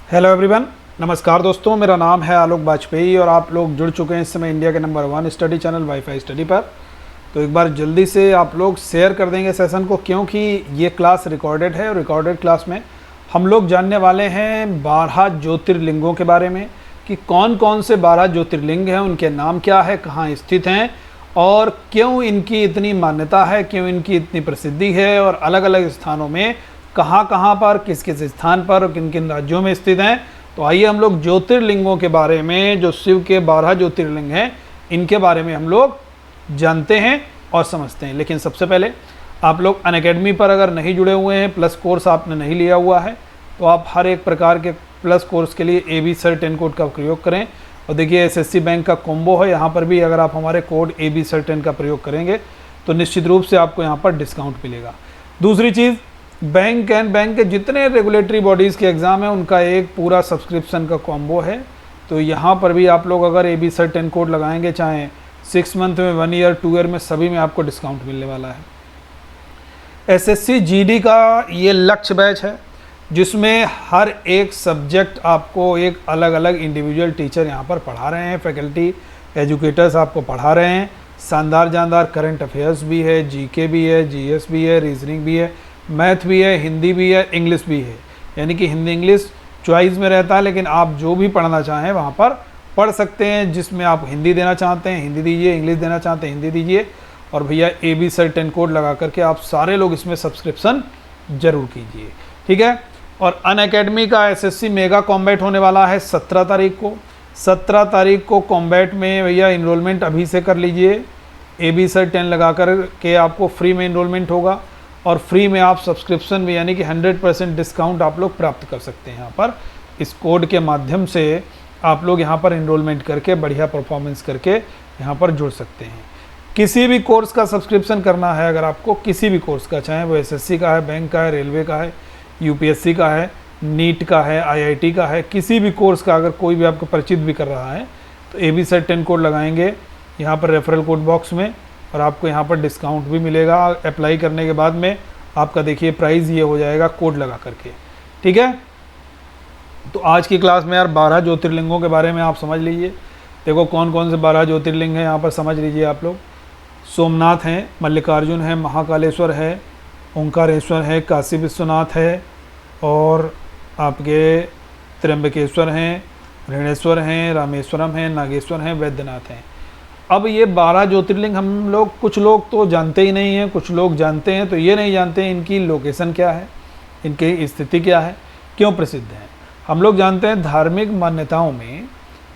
Hello everyone, नमस्कार दोस्तों। मेरा नाम है आलोक वाजपेयी और आप लोग जुड़ चुके हैं इस समय इंडिया के number 1 study channel wifi study पर। तो एक बार जल्दी से आप लोग शेयर कर देंगे सेशन को, क्योंकि ये क्लास रिकॉर्डेड है और रिकॉर्डेड क्लास में हम लोग जानने वाले हैं 12 ज्योतिर्लिंगों के बारे में कि कौन कौन से 12 ज्योतिर्लिंग हैं, उनके नाम क्या है, कहाँ स्थित हैं और क्यों इनकी इतनी मान्यता है, क्यों इनकी इतनी प्रसिद्धि है और अलग अलग स्थानों में कहाँ कहाँ पर, किस किस स्थान पर और किन किन राज्यों में स्थित हैं। तो आइए हम लोग ज्योतिर्लिंगों के बारे में, जो शिव के 12 ज्योतिर्लिंग हैं, इनके बारे में हम लोग जानते हैं और समझते हैं। लेकिन सबसे पहले आप लोग अनअकैडमी पर अगर नहीं जुड़े हुए हैं, प्लस कोर्स आपने नहीं लिया हुआ है, तो आप हर एक प्रकार के प्लस कोर्स के लिए AB सर 10 कोड का प्रयोग करें। और देखिए SSC बैंक का कॉम्बो है, यहाँ पर भी अगर आप हमारे कोड AB सर 10 का प्रयोग करेंगे तो निश्चित रूप से आपको यहाँ पर डिस्काउंट मिलेगा। दूसरी चीज़, बैंक के जितने रेगुलेटरी बॉडीज़ के एग्ज़ाम हैं उनका एक पूरा सब्सक्रिप्शन का कॉम्बो है। तो यहाँ पर भी आप लोग अगर AB सर 10 कोड लगाएंगे, चाहे 6 मंथ में, 1 ईयर, 2 ईयर में, सभी में आपको डिस्काउंट मिलने वाला है। SSC GD का ये लक्ष्य बैच है जिसमें हर एक सब्जेक्ट आपको एक अलग अलग इंडिविजुअल टीचर यहाँ पर पढ़ा रहे हैं, फैकल्टी एजुकेटर्स आपको पढ़ा रहे हैं। शानदार जानदार करंट अफेयर्स भी है, GK भी है, GS भी है, रीजनिंग भी है, मैथ भी है, हिंदी भी है, इंग्लिश भी है। यानी कि हिंदी इंग्लिश चॉइस में रहता है, लेकिन आप जो भी पढ़ना चाहें वहाँ पर पढ़ सकते हैं। जिसमें आप हिंदी देना चाहते हैं हिंदी दीजिए, इंग्लिश देना चाहते हैं हिंदी दीजिए। और भैया AB सर 10 कोड लगा करके आप सारे लोग इसमें सब्सक्रिप्शन जरूर कीजिए, ठीक है। और अनअकैडमी का SSC मेगा कॉम्बैट होने वाला है 17 तारीख को। 17 तारीख को कॉम्बैट में भैया इनरोलमेंट अभी से कर लीजिए। AB सर 10 लगा कर के आपको फ्री में इनरोलमेंट होगा और फ्री में आप सब्सक्रिप्शन भी, यानी कि 100% डिस्काउंट आप लोग प्राप्त कर सकते हैं। यहाँ पर इस कोड के माध्यम से आप लोग यहाँ पर इनरोलमेंट करके बढ़िया परफॉर्मेंस करके यहाँ पर जुड़ सकते हैं। किसी भी कोर्स का सब्सक्रिप्शन करना है अगर आपको, किसी भी कोर्स का, चाहे वो SSC का है, बैंक का है, रेलवे का है, UPSC का है, नीट का है, IIT का है, किसी भी कोर्स का अगर कोई भी आपको परिचित भी कर रहा है तो AB सर 10 कोड लगाएंगे यहाँ पर रेफरल कोड बॉक्स में और आपको यहाँ पर डिस्काउंट भी मिलेगा। अप्लाई करने के बाद में आपका देखिए प्राइस ये हो जाएगा कोड लगा करके, ठीक है। तो आज की क्लास में यार 12 ज्योतिर्लिंगों के बारे में आप समझ लीजिए। देखो कौन कौन से 12 ज्योतिर्लिंग हैं यहाँ पर समझ लीजिए आप लोग। सोमनाथ हैं, मल्लिकार्जुन है, महाकालेश्वर है, ओंकारेश्वर है, काशी विश्वनाथ है और आपके त्र्यंबकेश्वर हैं, ऋणेश्वर हैं, रामेश्वरम हैं, नागेश्वर हैं, वैद्यनाथ हैं। अब ये 12 ज्योतिर्लिंग हम लोग, कुछ लोग तो जानते ही नहीं हैं, कुछ लोग जानते हैं तो ये नहीं जानते हैं इनकी लोकेशन क्या है, इनकी स्थिति क्या है, क्यों प्रसिद्ध है। हम लोग जानते हैं धार्मिक मान्यताओं में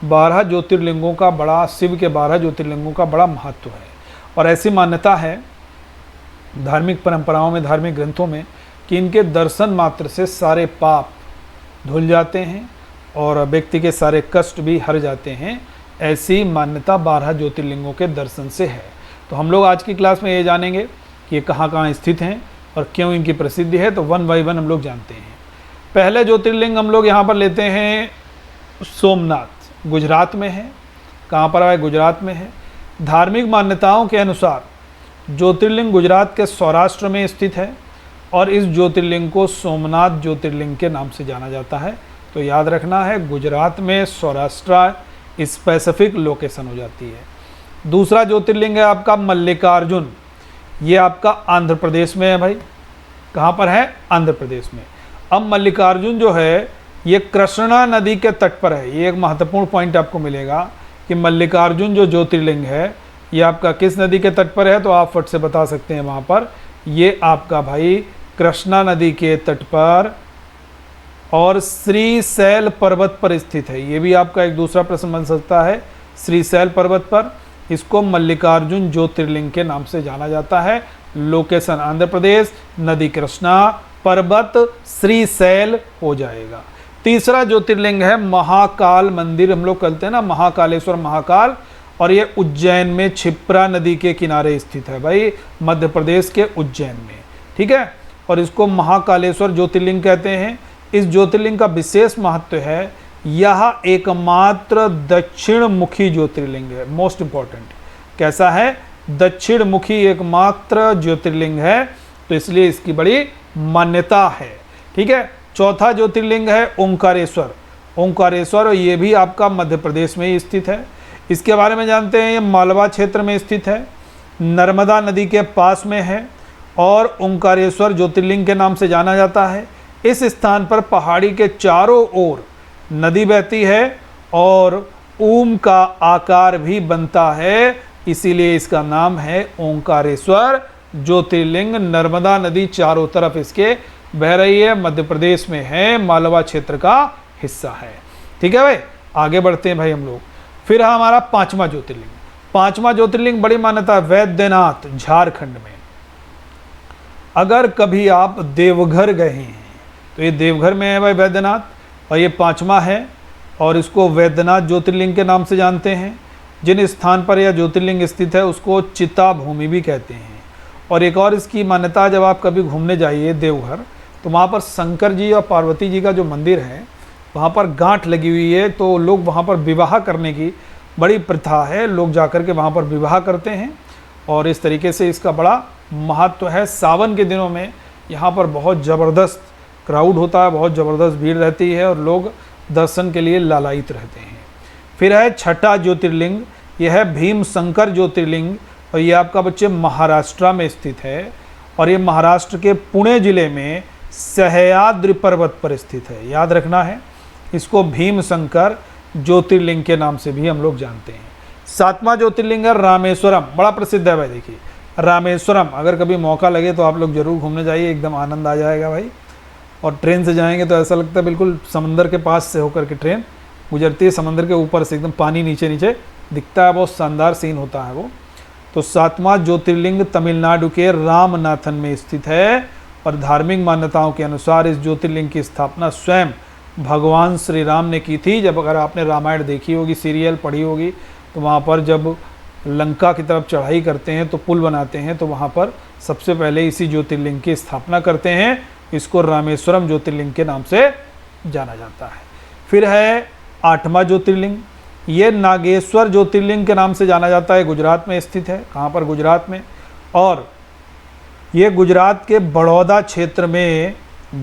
12 ज्योतिर्लिंगों का बड़ा, शिव के 12 ज्योतिर्लिंगों का बड़ा महत्व है। और ऐसी मान्यता है धार्मिक परंपराओं में, धार्मिक ग्रंथों में, कि इनके दर्शन मात्र से सारे पाप धुल जाते हैं और व्यक्ति के सारे कष्ट भी हर जाते हैं। ऐसी मान्यता 12 ज्योतिर्लिंगों के दर्शन से है। तो हम लोग आज की क्लास में ये जानेंगे कि ये कहाँ कहाँ स्थित हैं और क्यों इनकी प्रसिद्धि है। तो 1 बाय 1 हम लोग जानते हैं। पहले ज्योतिर्लिंग हम लोग यहाँ पर लेते हैं सोमनाथ, गुजरात में है। कहाँ पर है? गुजरात में है। धार्मिक मान्यताओं के अनुसार ज्योतिर्लिंग गुजरात के सौराष्ट्र में स्थित है और इस ज्योतिर्लिंग को सोमनाथ ज्योतिर्लिंग के नाम से जाना जाता है। तो याद रखना है, गुजरात में सौराष्ट्र स्पेसिफिक लोकेशन हो जाती है। दूसरा ज्योतिर्लिंग है आपका मल्लिकार्जुन। ये आपका आंध्र प्रदेश में है भाई। कहाँ पर है? आंध्र प्रदेश में। अब मल्लिकार्जुन जो है ये कृष्णा नदी के तट पर है। ये एक महत्वपूर्ण पॉइंट आपको मिलेगा कि मल्लिकार्जुन जो ज्योतिर्लिंग है ये आपका किस नदी के तट पर है, तो आप फट से बता सकते हैं वहाँ पर। ये आपका भाई कृष्णा नदी के तट पर और श्रीशैल पर्वत पर स्थित है। ये भी आपका एक दूसरा प्रश्न बन सकता है। श्रीशैल पर्वत पर इसको मल्लिकार्जुन ज्योतिर्लिंग के नाम से जाना जाता है। लोकेशन आंध्र प्रदेश, नदी कृष्णा, पर्वत श्रीशैल हो जाएगा। तीसरा ज्योतिर्लिंग है महाकाल मंदिर। हम लोग कहते हैं ना महाकालेश्वर, महाकाल, और ये उज्जैन में क्षिप्रा नदी के किनारे स्थित है भाई, मध्य प्रदेश के उज्जैन में, ठीक है। और इसको महाकालेश्वर ज्योतिर्लिंग कहते हैं। इस ज्योतिर्लिंग का विशेष महत्व है, यह एकमात्र दक्षिण मुखी ज्योतिर्लिंग है। मोस्ट इंपॉर्टेंट, कैसा है? दक्षिण मुखी एकमात्र ज्योतिर्लिंग है, तो इसलिए इसकी बड़ी मान्यता है, ठीक है। चौथा ज्योतिर्लिंग है ओंकारेश्वर। ओंकारेश्वर, और ये भी आपका मध्य प्रदेश में ही स्थित है। इसके बारे में जानते हैं, ये मालवा क्षेत्र में स्थित है, नर्मदा नदी के पास में है और ओंकारेश्वर ज्योतिर्लिंग के नाम से जाना जाता है। इस स्थान पर पहाड़ी के चारों ओर नदी बहती है और ओम का आकार भी बनता है, इसीलिए इसका नाम है ओंकारेश्वर ज्योतिर्लिंग। नर्मदा नदी चारों तरफ इसके बह रही है, मध्य प्रदेश में है, मालवा क्षेत्र का हिस्सा है। ठीक है भाई, आगे बढ़ते हैं भाई हम लोग। फिर है हमारा पांचवा ज्योतिर्लिंग। पांचवा ज्योतिर्लिंग बड़ी मान्यता है, वैद्यनाथ, झारखंड में। अगर कभी आप देवघर गए हैं तो ये देवघर में है भाई वैद्यनाथ, और ये पांचवा है और इसको वैद्यनाथ ज्योतिर्लिंग के नाम से जानते हैं। जिन स्थान पर यह ज्योतिर्लिंग स्थित है उसको चिता भूमि भी कहते हैं। और एक और इसकी मान्यता, जब आप कभी घूमने जाइए देवघर तो वहाँ पर शंकर जी और पार्वती जी का जो मंदिर है वहाँ पर गांठ लगी हुई है, तो लोग वहाँ पर विवाह करने की बड़ी प्रथा है, लोग जाकर के वहाँ पर विवाह करते हैं और इस तरीके से इसका बड़ा महत्व है। सावन के दिनों में यहाँ पर बहुत ज़बरदस्त क्राउड होता है, बहुत ज़बरदस्त भीड़ रहती है और लोग दर्शन के लिए लालायित रहते हैं। फिर है छठा ज्योतिर्लिंग, यह है भीम शंकर ज्योतिर्लिंग और ये आपका बच्चे महाराष्ट्र में स्थित है और ये महाराष्ट्र के पुणे जिले में सह्याद्री पर्वत पर स्थित है। याद रखना है, इसको भीम शंकर ज्योतिर्लिंग के नाम से भी हम लोग जानते हैं। सातवां ज्योतिर्लिंग है रामेश्वरम, बड़ा प्रसिद्ध है भाई। देखिए रामेश्वरम, अगर कभी मौका लगे तो आप लोग ज़रूर घूमने जाइए, एकदम आनंद आ जाएगा भाई। और ट्रेन से जाएंगे तो ऐसा लगता है बिल्कुल समंदर के पास से होकर के ट्रेन गुजरती है, समंदर के ऊपर से एकदम पानी नीचे नीचे दिखता है, बहुत शानदार सीन होता है वो। तो सातवां ज्योतिर्लिंग तमिलनाडु के रामनाथन में स्थित है और धार्मिक मान्यताओं के अनुसार इस ज्योतिर्लिंग की स्थापना स्वयं भगवान श्री राम ने की थी। जब अगर आपने रामायण देखी होगी, सीरियल पढ़ी होगी, तो वहाँ पर जब लंका की तरफ चढ़ाई करते हैं तो पुल बनाते हैं, तो वहाँ पर सबसे पहले इसी ज्योतिर्लिंग की स्थापना करते हैं। इसको रामेश्वरम ज्योतिर्लिंग के नाम से जाना जाता है। फिर है आठवां ज्योतिर्लिंग, ये नागेश्वर ज्योतिर्लिंग के नाम से जाना जाता है, गुजरात में स्थित है। कहाँ पर? गुजरात में। और ये गुजरात के बड़ौदा क्षेत्र में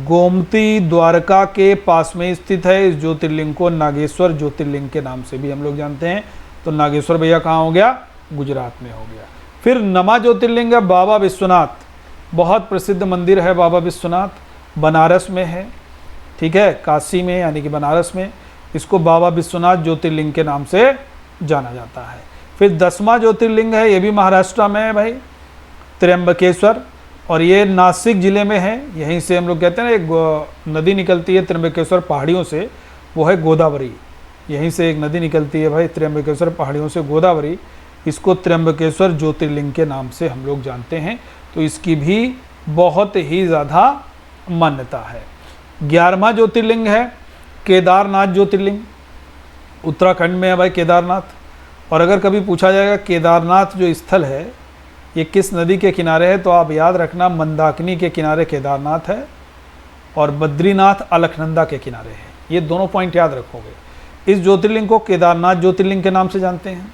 गोमती द्वारका के पास में स्थित है। इस ज्योतिर्लिंग को नागेश्वर ज्योतिर्लिंग के नाम से भी हम लोग जानते हैं। तो नागेश्वर भैया कहाँ हो गया? गुजरात में हो गया। फिर नवा ज्योतिर्लिंग है बाबा विश्वनाथ, बहुत प्रसिद्ध मंदिर है बाबा विश्वनाथ, बनारस में है। ठीक है, काशी में यानी कि बनारस में। इसको बाबा विश्वनाथ ज्योतिर्लिंग के नाम से जाना जाता है। फिर 10वां ज्योतिर्लिंग है, ये भी महाराष्ट्र में है भाई, त्र्यंबकेश्वर, और ये नासिक जिले में है। यहीं से हम लोग कहते हैं ना, एक नदी निकलती है त्र्यंबकेश्वर पहाड़ियों से, वो है गोदावरी। यहीं से एक नदी निकलती है भाई त्र्यंबकेश्वर पहाड़ियों से, गोदावरी। इसको त्र्यंबकेश्वर ज्योतिर्लिंग के नाम से हम लोग जानते हैं। तो इसकी भी बहुत ही ज़्यादा मान्यता है। 11वां ज्योतिर्लिंग है केदारनाथ ज्योतिर्लिंग, उत्तराखंड में है भाई केदारनाथ। और अगर कभी पूछा जाएगा केदारनाथ जो स्थल है ये किस नदी के किनारे है, तो आप याद रखना मंदाकिनी के किनारे केदारनाथ है और बद्रीनाथ अलकनंदा के किनारे है। ये दोनों पॉइंट याद रखोगे। इस ज्योतिर्लिंग को केदारनाथ ज्योतिर्लिंग के नाम से जानते हैं।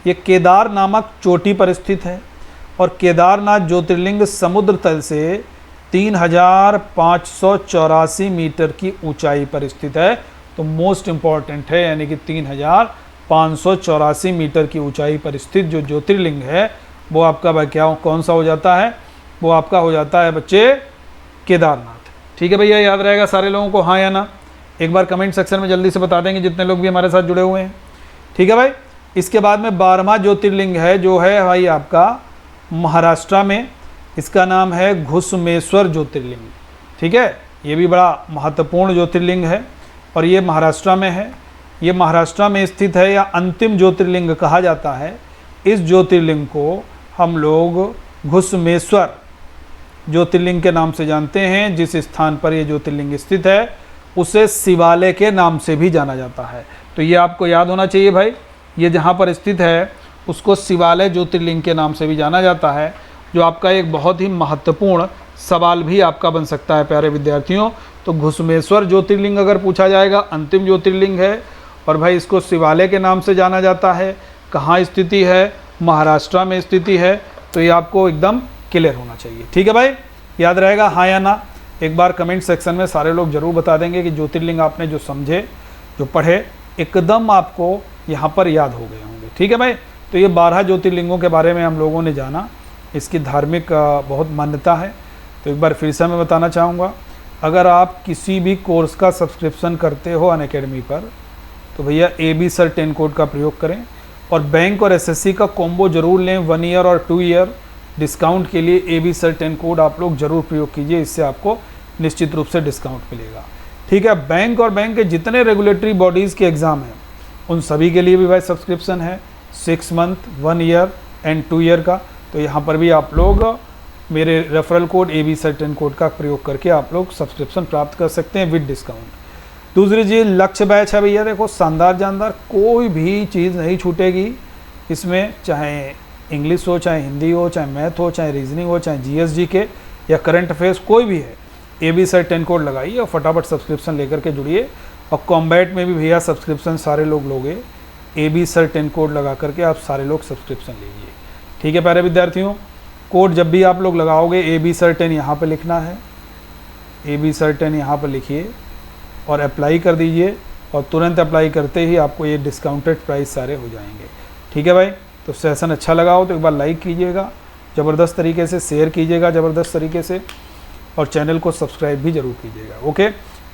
ये केदार नामक चोटी पर स्थित है और केदारनाथ ज्योतिर्लिंग समुद्र तल से 3584 मीटर की ऊंचाई पर स्थित है। तो मोस्ट इम्पॉर्टेंट है, यानी कि 3584 मीटर की ऊंचाई पर स्थित जो ज्योतिर्लिंग है वो आपका भाई क्या कौन सा हो जाता है? वो आपका हो जाता है बच्चे केदारनाथ। ठीक है भैया, याद रहेगा सारे लोगों को, हाँ या ना? एक बार कमेंट सेक्शन में जल्दी से बता देंगे जितने लोग भी हमारे साथ जुड़े हुए हैं। ठीक है भाई। इसके बाद में 12वां ज्योतिर्लिंग है जो है भाई आपका महाराष्ट्र में, इसका नाम है घुसमेश्वर ज्योतिर्लिंग। ठीक है, ये भी बड़ा महत्वपूर्ण ज्योतिर्लिंग है और ये महाराष्ट्र में है। ये महाराष्ट्र में स्थित है या अंतिम ज्योतिर्लिंग कहा जाता है। इस ज्योतिर्लिंग को हम लोग घुसमेश्वर ज्योतिर्लिंग के नाम से जानते हैं। जिस स्थान पर ये ज्योतिर्लिंग स्थित है उसे शिवालय के नाम से भी जाना जाता है। तो ये आपको याद होना चाहिए भाई, ये जहाँ पर स्थित है उसको शिवालय ज्योतिर्लिंग के नाम से भी जाना जाता है, जो आपका एक बहुत ही महत्वपूर्ण सवाल भी आपका बन सकता है प्यारे विद्यार्थियों। तो घुसमेश्वर ज्योतिर्लिंग अगर पूछा जाएगा, अंतिम ज्योतिर्लिंग है और भाई इसको शिवालय के नाम से जाना जाता है। कहाँ स्थिति है? महाराष्ट्र में स्थिति है। तो ये आपको एकदम क्लियर होना चाहिए। ठीक है भाई, याद रहेगा हाँ या ना? एक बार कमेंट सेक्शन में सारे लोग जरूर बता देंगे कि ज्योतिर्लिंग आपने जो समझे जो पढ़े एकदम आपको यहाँ पर याद हो गए होंगे। ठीक है भाई, तो ये 12 ज्योतिर्लिंगों के बारे में हम लोगों ने जाना, इसकी धार्मिक बहुत मान्यता है। तो एक बार फिर से मैं बताना चाहूँगा, अगर आप किसी भी कोर्स का सब्सक्रिप्शन करते हो अनअकैडमी पर, तो भैया AB सर 10 कोड का प्रयोग करें, और बैंक और SSC का कॉम्बो जरूर लें। 1 ईयर और 2 ईयर डिस्काउंट के लिए AB सर 10 कोड आप लोग जरूर प्रयोग कीजिए, इससे आपको निश्चित रूप से डिस्काउंट मिलेगा। ठीक है, बैंक और बैंक के जितने रेगुलेटरी बॉडीज़ के एग्ज़ाम हैं उन सभी के लिए भी भाई सब्सक्रिप्शन है, 6 मंथ, 1 ईयर एंड 2 ईयर का। तो यहाँ पर भी आप लोग मेरे referral code AB sir 10 code का प्रयोग करके आप लोग सब्सक्रिप्शन प्राप्त कर सकते हैं विद डिस्काउंट। दूसरी चीज़ लक्ष्य बैच है भैया, देखो शानदार जानदार, कोई भी चीज़ नहीं छूटेगी इसमें, चाहे इंग्लिश हो, चाहे हिंदी हो, चाहे मैथ हो, चाहे रीजनिंग हो, चाहे GSG के या करंट अफेयर्स, कोई भी है। AB सर 10 कोड लगाइए और फटाफट सब्सक्रिप्शन लेकर के जुड़िए। और कॉम्बैट में भी भैया सब्सक्रिप्शन सारे लोग लोगे, AB सर 10 कोड लगा करके आप सारे लोग सब्सक्रिप्शन लीजिए। ठीक है प्यारे विद्यार्थियों, कोड जब भी आप लोग लगाओगे AB सर 10 यहाँ पर लिखना है, AB सर 10 यहाँ पर लिखिए और अप्लाई कर दीजिए, और तुरंत अप्लाई करते ही आपको ये डिस्काउंटेड प्राइस सारे हो जाएंगे। ठीक है भाई, तो सेशन अच्छा लगा हो तो एक बार लाइक कीजिएगा ज़बरदस्त तरीके से, शेयर कीजिएगा ज़बरदस्त तरीके से, और चैनल को सब्सक्राइब भी ज़रूर कीजिएगा। ओके,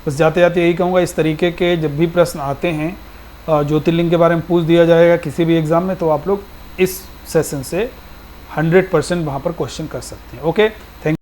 बस जाते जाते यही कहूँगा, इस तरीके के जब भी प्रश्न आते हैं ज्योतिर्लिंग के बारे में पूछ दिया जाएगा किसी भी एग्ज़ाम में, तो आप लोग इस सेशन से 100% वहाँ पर क्वेश्चन कर सकते हैं। Okay, thank